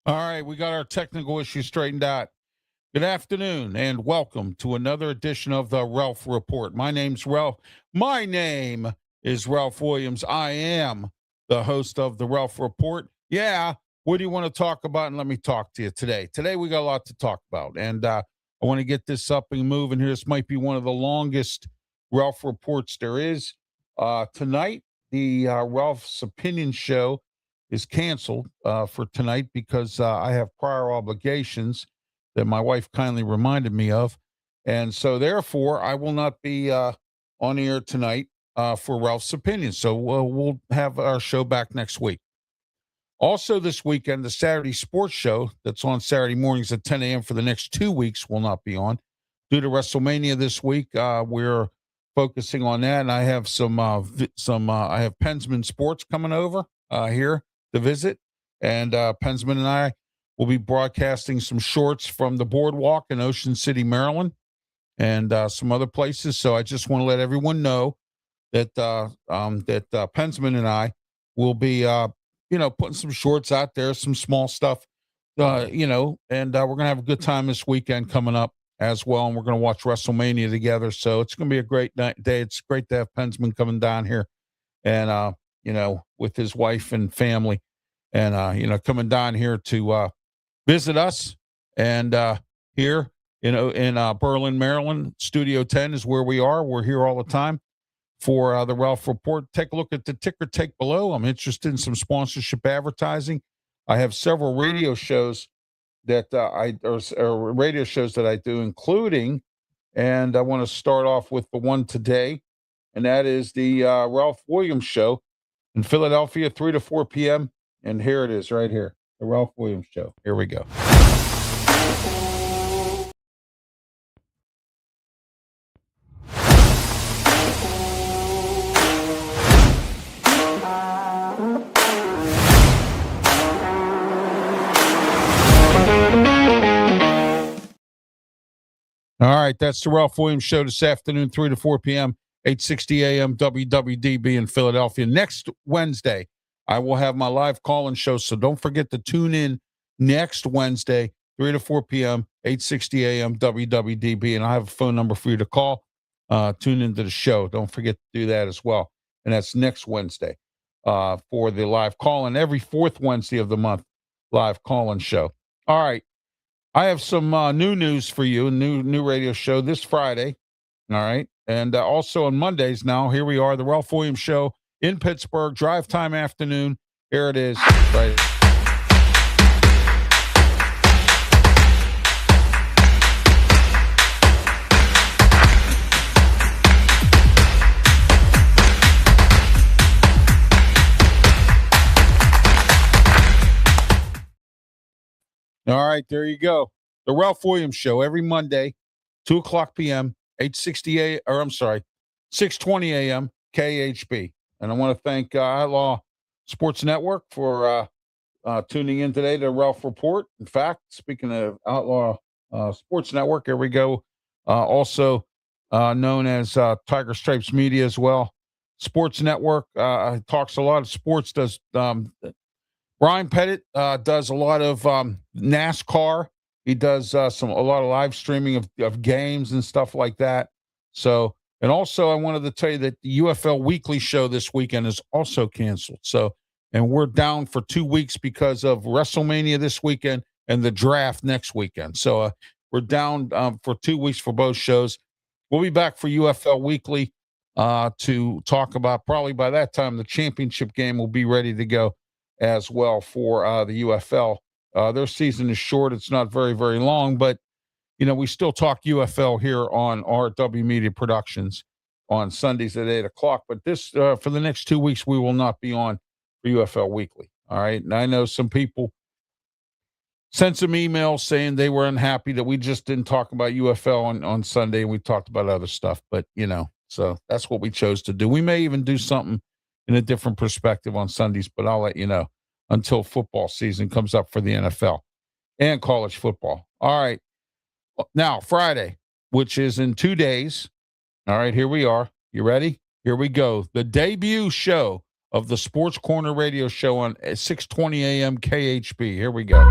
All right, we got our technical issue straightened out. Good afternoon, and welcome to another edition of the Ralph Report. My name's Ralph. My name is Ralph Williams. I am the host of the Ralph Report. Yeah, what do you want to talk about? And let me talk to you today. Today we got a lot to talk about, and I want to get this up and moving here. This might be one of the longest Ralph Reports there is. Tonight, the Ralph's Opinion Show is canceled for tonight because I have prior obligations that my wife kindly reminded me of. And so, therefore, I will not be on air tonight for Ralph's Opinion. So, we'll have our show back next week. Also, this weekend, the Saturday Sports Show that's on Saturday mornings at 10 a.m. for the next 2 weeks will not be on. Due to WrestleMania this week, we're focusing on that. And I have I have Pensman Sports coming over here to visit. And Pensman and I will be broadcasting some shorts from the boardwalk in Ocean City, Maryland, and some other places. So I just want to let everyone know that Pensman and I will be, putting some shorts out there, some small stuff, and we're going to have a good time this weekend coming up as well. And we're going to watch WrestleMania together. So it's going to be a great day. It's great to have Pensman coming down here and, with his wife and family and, coming down here to, visit us. And here, in Berlin, Maryland, Studio 10 is where we are. We're here all the time for the Ralph Report. Take a look at the ticker tape below. I'm interested in some sponsorship advertising. I have several radio shows that radio shows that I do, including, and I want to start off with the one today, and that is the Ralph Williams Show in Philadelphia, 3 to 4 p.m. And here it is right here. The Ralph Williams Show. Here we go. All right, that's the Ralph Williams Show this afternoon, 3 to 4 p.m., 860 a.m. WWDB in Philadelphia. Next Wednesday, I will have my live call-in show, so don't forget to tune in next Wednesday, 3 to 4 p.m., 860 a.m. WWDB, and I have a phone number for you to call. Tune into the show. Don't forget to do that as well. And that's next Wednesday for the live call-in. Every fourth Wednesday of the month, live call-in show. All right. I have some new news for you, a new radio show this Friday. All right. And also on Mondays now, here we are, the Ralph Williams Show in Pittsburgh, drive time afternoon. Here it is. Right. All right, there you go. The Ralph Williams Show every Monday, 2 o'clock p.m., 6:20 a.m., KHB. And I want to thank Outlaw Sports Network for tuning in today to Ralph Report. In fact, speaking of Outlaw Sports Network, here we go. Also, known as Tiger Stripes Media as well. Sports Network talks a lot of sports. Does Brian Pettit does a lot of NASCAR. He does a lot of live streaming of games and stuff like that. So, and also I wanted to tell you that the UFL Weekly show this weekend is also canceled. So, and we're down for 2 weeks because of WrestleMania this weekend and the draft next weekend. So we're down for 2 weeks for both shows. We'll be back for UFL Weekly to talk about, probably by that time, the championship game will be ready to go as well for the UFL. Their season is short. It's not very, very long, but, we still talk UFL here on RW Media Productions on Sundays at 8 o'clock. But this, for the next 2 weeks, we will not be on for UFL Weekly. All right. And I know some people sent some emails saying they were unhappy that we just didn't talk about UFL on Sunday and we talked about other stuff. But, so that's what we chose to do. We may even do something in a different perspective on Sundays, but I'll let you know until football season comes up for the NFL and college football. All right. Now, Friday, which is in 2 days. All right, here we are. You ready? Here we go. The debut show of the Sports Corner radio show on 6:20 a.m. KHB. Here we go.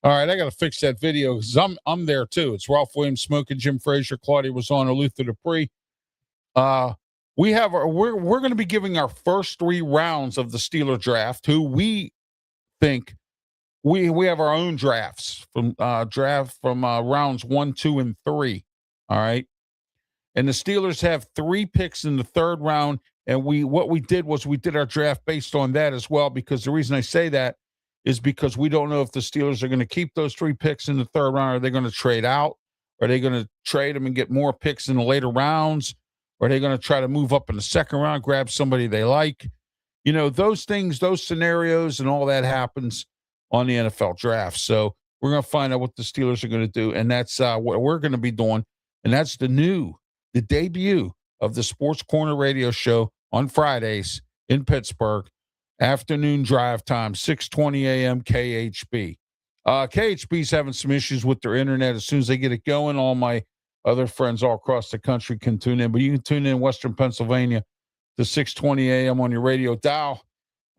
All right, I got to fix that video because I'm there too. It's Ralph Williams, Smoking Jim Frazier, Claudia was on, Luther Dupree. We're going to be giving our first 3 rounds of the Steeler draft. Who we think we have our own drafts from rounds 1, 2, and 3. All right, and the Steelers have 3 picks in the 3rd round, and what we did was we did our draft based on that as well. Because the reason I say that is because we don't know if the Steelers are going to keep those 3 picks in the 3rd round. Are they going to trade out? Are they going to trade them and get more picks in the later rounds? Or are they going to try to move up in the 2nd round, grab somebody they like? Those things, those scenarios and all that happens on the NFL draft. So we're going to find out what the Steelers are going to do. And that's what we're going to be doing. And that's the debut of the Sports Corner radio show on Fridays in Pittsburgh. Afternoon drive time, 6:20 a.m. KHB. KHB's having some issues with their internet. As soon as they get it going, all my other friends all across the country can tune in. But you can tune in Western Pennsylvania to 6:20 a.m. on your radio dial,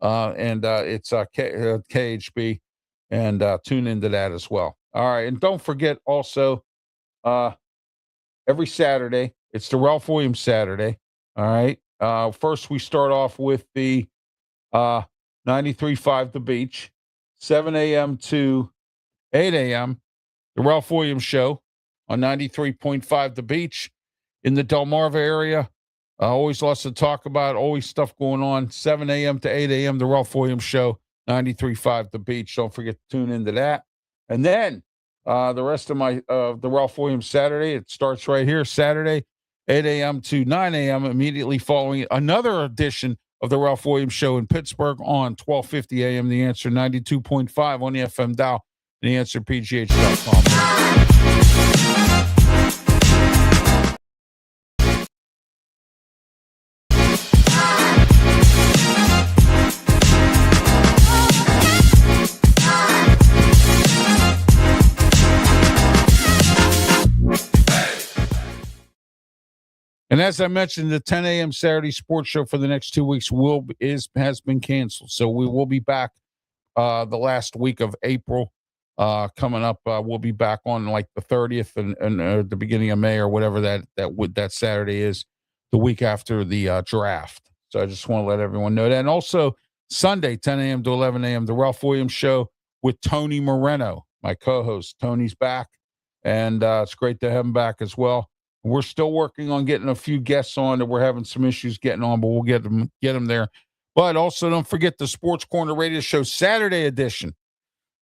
and it's KHB, and tune into that as well. All right, and don't forget also, every Saturday it's the Ralph Williams Saturday. All right, first we start off with the 93.5 The Beach, 7 a.m. to 8 a.m. The Ralph Williams Show on 93.5 The Beach in the Delmarva area. Always lots to talk about, always stuff going on. 7 a.m. to 8 a.m. The Ralph Williams Show, 93.5 The Beach. Don't forget to tune into that. And then the rest of my the Ralph Williams Saturday, it starts right here, Saturday, 8 a.m. to 9 a.m. immediately following another edition of the Ralph Williams Show in Pittsburgh on 1250 a.m. The Answer, 92.5 on the FM dial, The Answer, PGH.com. And as I mentioned, the 10 a.m. Saturday sports show for the next 2 weeks has been canceled. So we will be back the last week of April coming up. We'll be back on like the 30th and the beginning of May or whatever that Saturday is, the week after the draft. So I just want to let everyone know that. And also Sunday, 10 a.m. to 11 a.m., the Ralph Williams Show with Tony Moreno, my co-host. Tony's back, and it's great to have him back as well. We're still working on getting a few guests on that we're having some issues getting on, but we'll get them there. But also don't forget the Sports Corner Radio Show Saturday edition.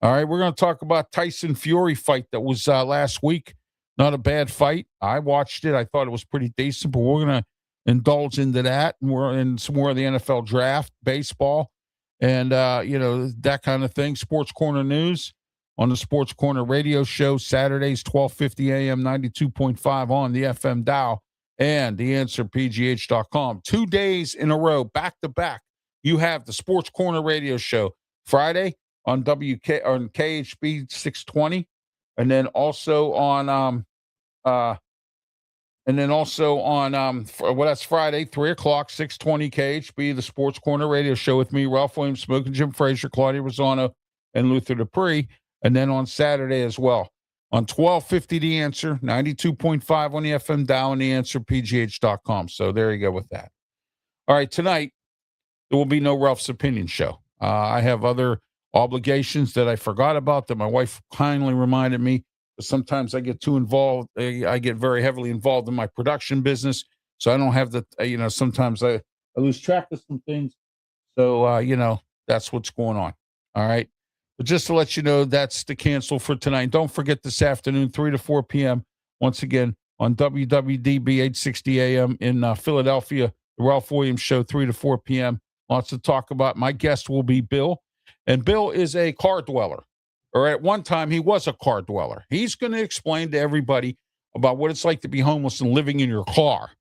All right, we're going to talk about Tyson Fury fight that was last week. Not a bad fight. I watched it. I thought it was pretty decent, but we're going to indulge into that. And we're in some more of the NFL draft, baseball, and, that kind of thing, Sports Corner news. on the Sports Corner radio show, Saturdays, 12:50 a.m., 92.5 on the FM dial, and theanswerpgh.com. 2 days in a row, back to back, you have the Sports Corner radio show Friday on KHB 620, and then also on that's Friday, 3 o'clock, 620 KHB, the Sports Corner radio show with me, Ralph Williams, Smoking Jim Frazier, Claudia Rosano, and Luther Dupree. And then on Saturday as well, on 1250 The Answer, 92.5 on the FM dial, and theanswerpgh.com. So there you go with that. All right, tonight, there will be no Ralph's Opinion show. I have other obligations that I forgot about that my wife kindly reminded me. Sometimes I get too involved. I get very heavily involved in my production business. So I don't have sometimes I lose track of some things. So, that's what's going on. All right. But just to let you know, that's the cancel for tonight. Don't forget this afternoon, 3 to 4 p.m., once again, on WWDB 860 AM in Philadelphia, the Ralph Williams Show, 3 to 4 p.m. Lots to talk about. My guest will be Bill. And Bill is a car dweller. Or at one time, he was a car dweller. He's going to explain to everybody about what it's like to be homeless and living in your car.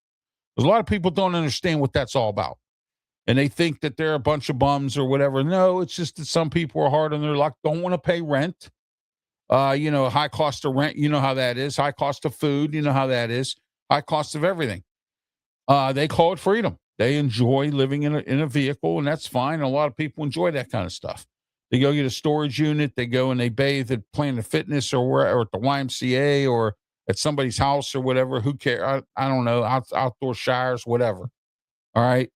Because a lot of people don't understand what that's all about. And they think that they're a bunch of bums or whatever. No, it's just that some people are hard on their luck, don't want to pay rent. High cost of rent, you know how that is. High cost of food, you know how that is. High cost of everything. They call it freedom. They enjoy living in a vehicle, and that's fine. A lot of people enjoy that kind of stuff. They go get a storage unit. They go and they bathe at Planet Fitness or at the YMCA or at somebody's house or whatever. Who cares? I don't know. Outdoor showers, whatever. All right.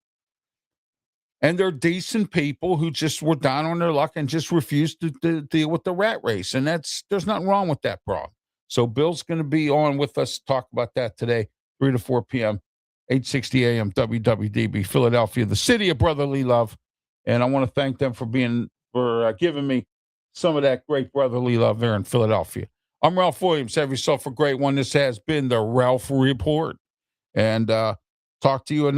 And they're decent people who just were down on their luck and just refused to deal with the rat race. And there's nothing wrong with that problem. So Bill's going to be on with us to talk about that today, 3 to 4 p.m., 860 a.m. WWDB, Philadelphia, the city of brotherly love. And I want to thank them for giving me some of that great brotherly love there in Philadelphia. I'm Ralph Williams. Have yourself a great one. This has been the Ralph Report. And talk to you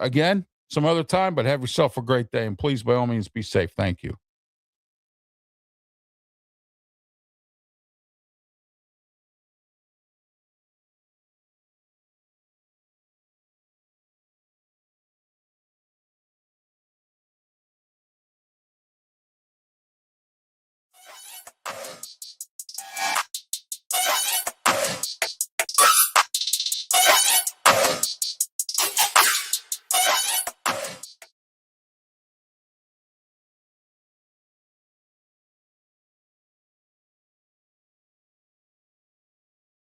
again some other time, but have yourself a great day. And please, by all means, be safe. Thank you.